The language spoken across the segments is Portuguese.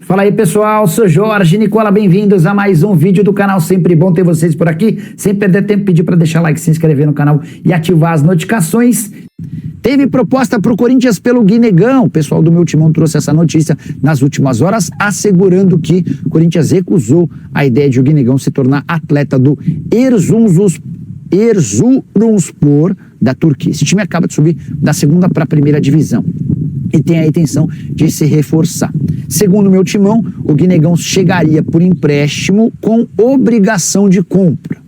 Fala aí, pessoal, sou Jorge Nicola, bem-vindos a mais um vídeo do canal. Sempre bom ter vocês por aqui. Sem perder tempo, pedir para deixar like, se inscrever no canal e ativar as notificações. Teve proposta para o Corinthians pelo Guinegão. O pessoal do meu timão trouxe essa notícia nas últimas horas, assegurando que o Corinthians recusou a ideia de o Guinegão se tornar atleta do Erzurumspor da Turquia. Esse time acaba de subir da segunda para a primeira divisão e tem a intenção de se reforçar. Segundo o meu timão, o Guinegão chegaria por empréstimo com obrigação de compra.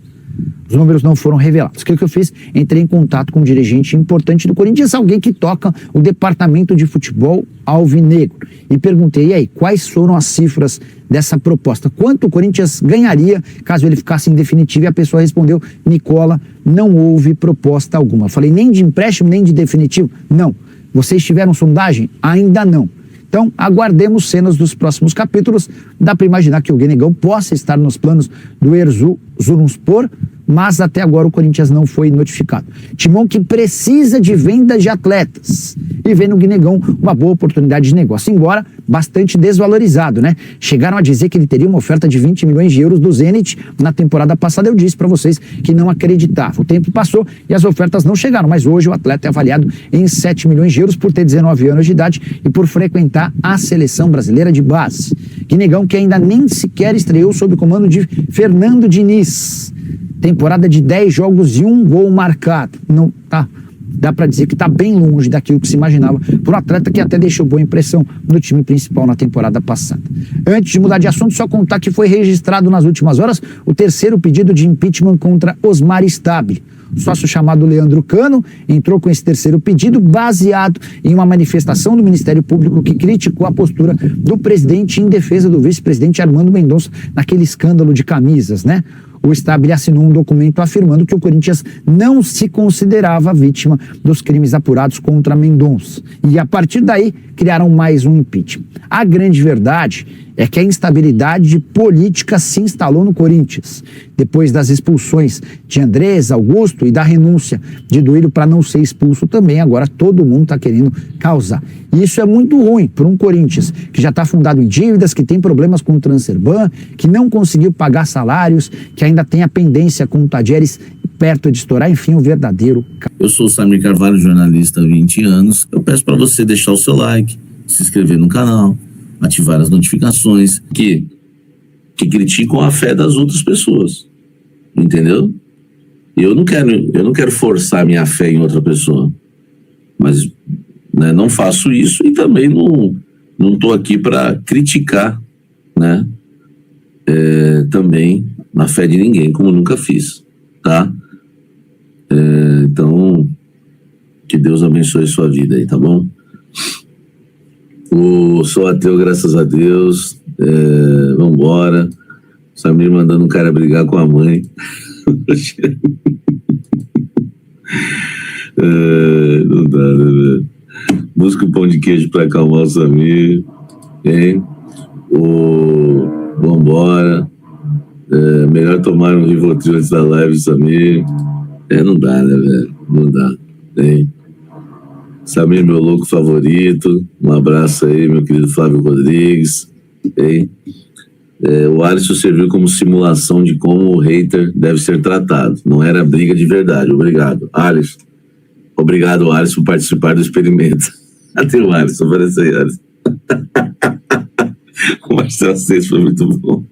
Os números não foram revelados. O que eu fiz? Entrei em contato com um dirigente importante do Corinthians, alguém que toca o departamento de futebol alvinegro, e perguntei, e aí, quais foram as cifras dessa proposta? Quanto o Corinthians ganharia caso ele ficasse em definitivo? E a pessoa respondeu, Nicola, não houve proposta alguma. Eu falei, nem de empréstimo, nem de definitivo? Não. Vocês tiveram sondagem? Ainda não. Então, aguardemos cenas dos próximos capítulos. Dá para imaginar que o Guinegão possa estar nos planos do Erzurumspor, mas até agora o Corinthians não foi notificado. Timão que precisa de venda de atletas e vê no Guinegão uma boa oportunidade de negócio, embora bastante desvalorizado, né? Chegaram a dizer que ele teria uma oferta de 20 milhões de euros do Zenit na temporada passada. Eu disse para vocês que não acreditava. O tempo passou e as ofertas não chegaram, mas hoje o atleta é avaliado em 7 milhões de euros por ter 19 anos de idade e por frequentar a seleção brasileira de base. Guinegão que ainda nem sequer estreou sob o comando de Fernando Diniz. Temporada de 10 jogos e 1 gol marcado. Não tá, dá para dizer que está bem longe daquilo que se imaginava por um atleta que até deixou boa impressão no time principal na temporada passada. Antes de mudar de assunto, só contar que foi registrado nas últimas horas o terceiro pedido de impeachment contra Osmar Stabile. O sócio chamado Leandro Cano entrou com esse terceiro pedido baseado em uma manifestação do Ministério Público que criticou a postura do presidente em defesa do vice-presidente Armando Mendonça naquele escândalo de camisas, né? O Stabile assinou um documento afirmando que o Corinthians não se considerava vítima dos crimes apurados contra Mendonça. E a partir daí, criaram mais um impeachment. A grande verdade é que a instabilidade política se instalou no Corinthians. Depois das expulsões de Andrés, Augusto e da renúncia de Duílio para não ser expulso também, agora todo mundo está querendo causar. E isso é muito ruim para um Corinthians que já está fundado em dívidas, que tem problemas com o Transferban, que não conseguiu pagar salários, que ainda tem a pendência com o Tadieres perto de estourar, enfim, o verdadeiro. Eu sou o Samir Carvalho, jornalista há 20 anos. Eu peço para você deixar o seu like, se inscrever no canal, ativar as notificações, que criticam a fé das outras pessoas, entendeu? Eu não quero forçar minha fé em outra pessoa, mas né, não faço isso e também não estou aqui para criticar, né, também na fé de ninguém, como nunca fiz, tá? Então, que Deus abençoe sua vida aí, tá bom? Sou ateu, graças a Deus. Vambora. Samir mandando um cara brigar com a mãe. Não dá, né, velho? Busca um pão de queijo pra acalmar o Samir. Hein? Vambora. Melhor tomar um Rivotril antes da live, Samir. Não dá, né, velho? Não dá. Hein? Samir, meu louco favorito. Um abraço aí, meu querido Flávio Rodrigues. Hein? O Alisson serviu como simulação de como o hater deve ser tratado. Não era briga de verdade. Obrigado, Alisson. Obrigado, Alisson, por participar do experimento. Até o Alisson, aparece aí, Alisson. O Marcelo Seixas foi muito bom.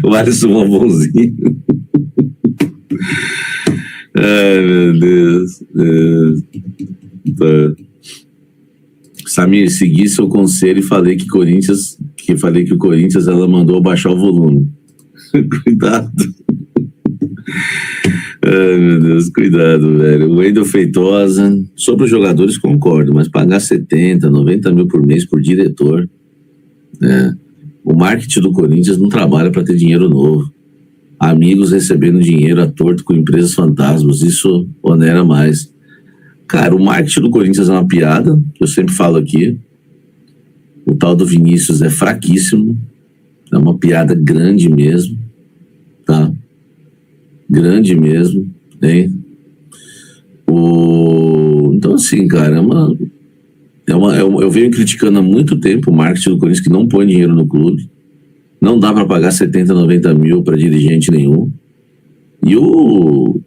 O Alisson é bonzinho. Ai, meu Deus. Tá. Samir, segui seu conselho e falei que o Corinthians ela mandou abaixar o volume. Cuidado. Ai, meu Deus, cuidado, velho. O Wendel Feitosa, sobre os jogadores concordo, mas pagar 70, 90 mil por mês por diretor, né? O marketing do Corinthians não trabalha para ter dinheiro novo. Amigos recebendo dinheiro à torto com empresas fantasmas, isso onera mais. Cara, o marketing do Corinthians é uma piada, que eu sempre falo aqui. O tal do Vinícius é fraquíssimo, é uma piada grande mesmo, tá? Grande mesmo, hein? Então, assim, cara, Eu venho criticando há muito tempo o marketing do Corinthians, que não põe dinheiro no clube. Não dá para pagar 70, 90 mil para dirigente nenhum. E o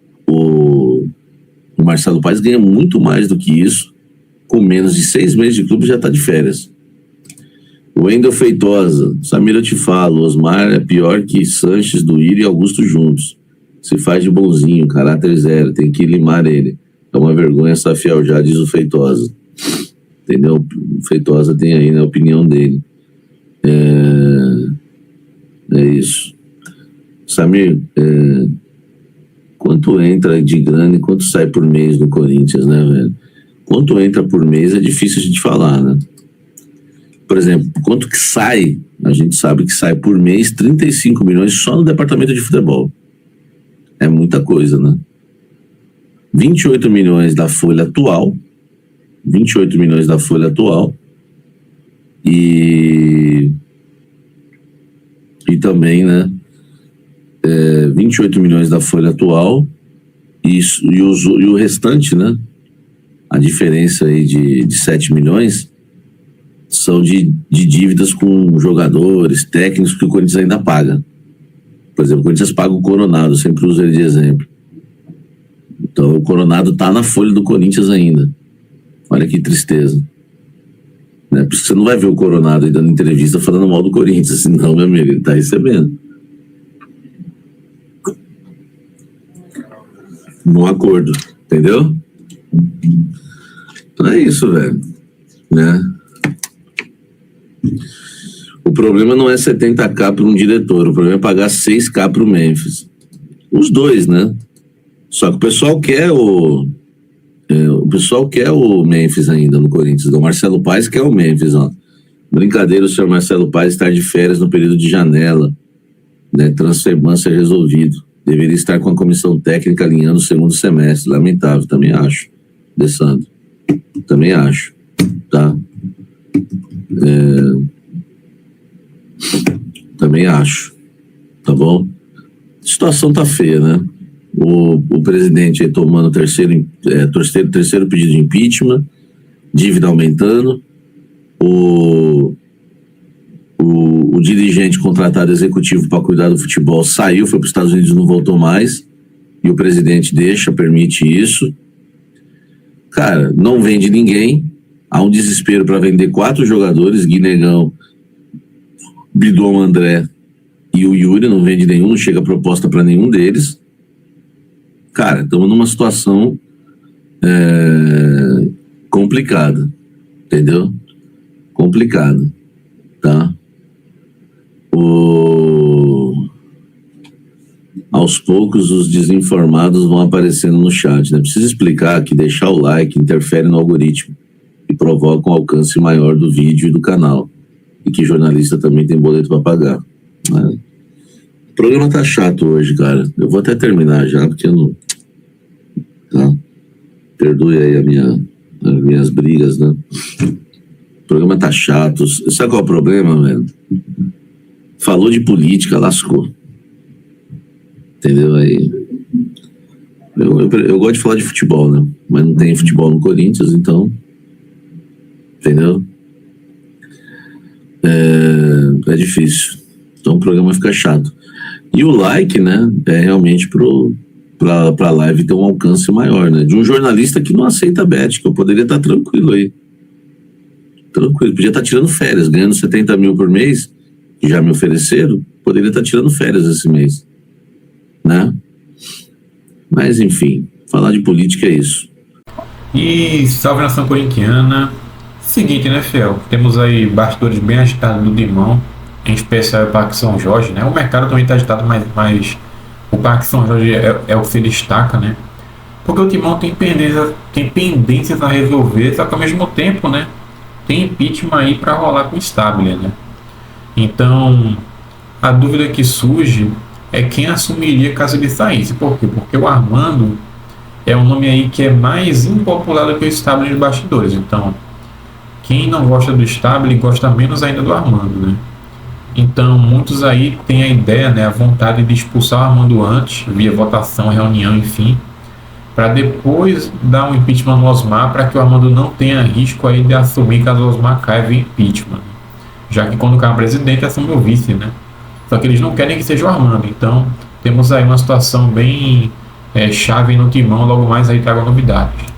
Marcelo Paes ganha muito mais do que isso. Com menos de 6 meses de clube já está de férias. O Wendel Feitosa, Samir, eu te falo, Osmar é pior que Sanches, Duírio e Augusto juntos. Se faz de bonzinho, caráter zero, tem que limar ele. É uma vergonha essa fiel já, diz o Feitosa. Entendeu? O Feitosa tem aí, né, a opinião dele. É isso. Samir, quanto entra de grana e quanto sai por mês no Corinthians, né, velho? Quanto entra por mês é difícil a gente falar, né? Por exemplo, quanto que sai, a gente sabe que sai por mês 35 milhões só no departamento de futebol. É muita coisa, né? 28 milhões da folha atual. 28 milhões da folha atual. E também, né? 28 milhões da folha atual. E o restante, né? A diferença aí de 7 milhões são de dívidas com jogadores, técnicos que o Corinthians ainda paga. Por exemplo, o Corinthians paga o Coronado, sempre uso ele de exemplo. Então o Coronado está na folha do Corinthians ainda. Olha que tristeza. Né? Por isso que você não vai ver o Coronado aí dando entrevista falando mal do Corinthians, senão, meu amigo, ele está recebendo. No acordo, entendeu? Então é isso, velho. Né? O problema não é 70k para um diretor, o problema é pagar 6k para o Memphis. Os dois, né? Só que o pessoal quer o Memphis ainda no Corinthians. O Marcelo Paes quer o Memphis, ó. Brincadeira o senhor Marcelo Paes estar de férias no período de janela, né? Transferban ser resolvido. Deveria estar com a comissão técnica alinhando o segundo semestre. Lamentável, também acho. Dessandro. Também acho. Tá? Também acho. Tá bom? A situação tá feia, né? O presidente aí tomando terceiro pedido de impeachment, dívida aumentando, o dirigente contratado executivo para cuidar do futebol saiu, foi para os Estados Unidos e não voltou mais, e o presidente permite isso. Cara, não vende ninguém, há um desespero para vender 4 jogadores, Guinegão, Bidon, André e o Yuri, não vende nenhum, não chega proposta para nenhum deles. Cara, estamos numa situação complicada, entendeu? Complicada, tá? Aos poucos os desinformados vão aparecendo no chat, né? Preciso explicar que deixar o like interfere no algoritmo e provoca um alcance maior do vídeo e do canal, e que jornalista também tem boleto para pagar, né? O programa tá chato hoje, cara. Eu vou até terminar já, porque eu não... Tá? Perdoe aí as minhas brigas, né? O programa tá chato. Sabe qual é o problema, velho? Falou de política, lascou. Entendeu? Aí... Eu gosto de falar de futebol, né? Mas não tem futebol no Corinthians, então... Entendeu? É difícil. Então o programa fica chato. E o like, né? É realmente pra live ter um alcance maior, né? De um jornalista que não aceita bet, que eu poderia estar tranquilo aí. Tranquilo. Podia estar tirando férias, ganhando 70 mil por mês, que já me ofereceram, poderia estar tirando férias esse mês. Né? Mas, enfim, falar de política é isso. E salve nação corintiana. Seguinte, né, Fiel? Temos aí bastidores bem agitados do Dimão, em especial o Parque São Jorge, né? O mercado também está agitado, mas o Parque São Jorge é o que se destaca, né? Porque o Timão tem pendências a resolver, só que ao mesmo tempo, né, tem impeachment aí para rolar com o Stabile, né? Então, a dúvida que surge é quem assumiria caso ele saísse. Por quê? Porque o Armando é um nome aí que é mais impopular do que o Stabile nos bastidores. Então, quem não gosta do Stabile gosta menos ainda do Armando, né? Então, muitos aí têm a ideia, né, a vontade de expulsar o Armando antes, via votação, reunião, enfim, para depois dar um impeachment no Osmar, para que o Armando não tenha risco aí de assumir caso o Osmar caia via impeachment, já que quando cai o presidente assume o vice, né? Só que eles não querem que seja o Armando, então temos aí uma situação bem chave no Timão, logo mais aí trago novidades.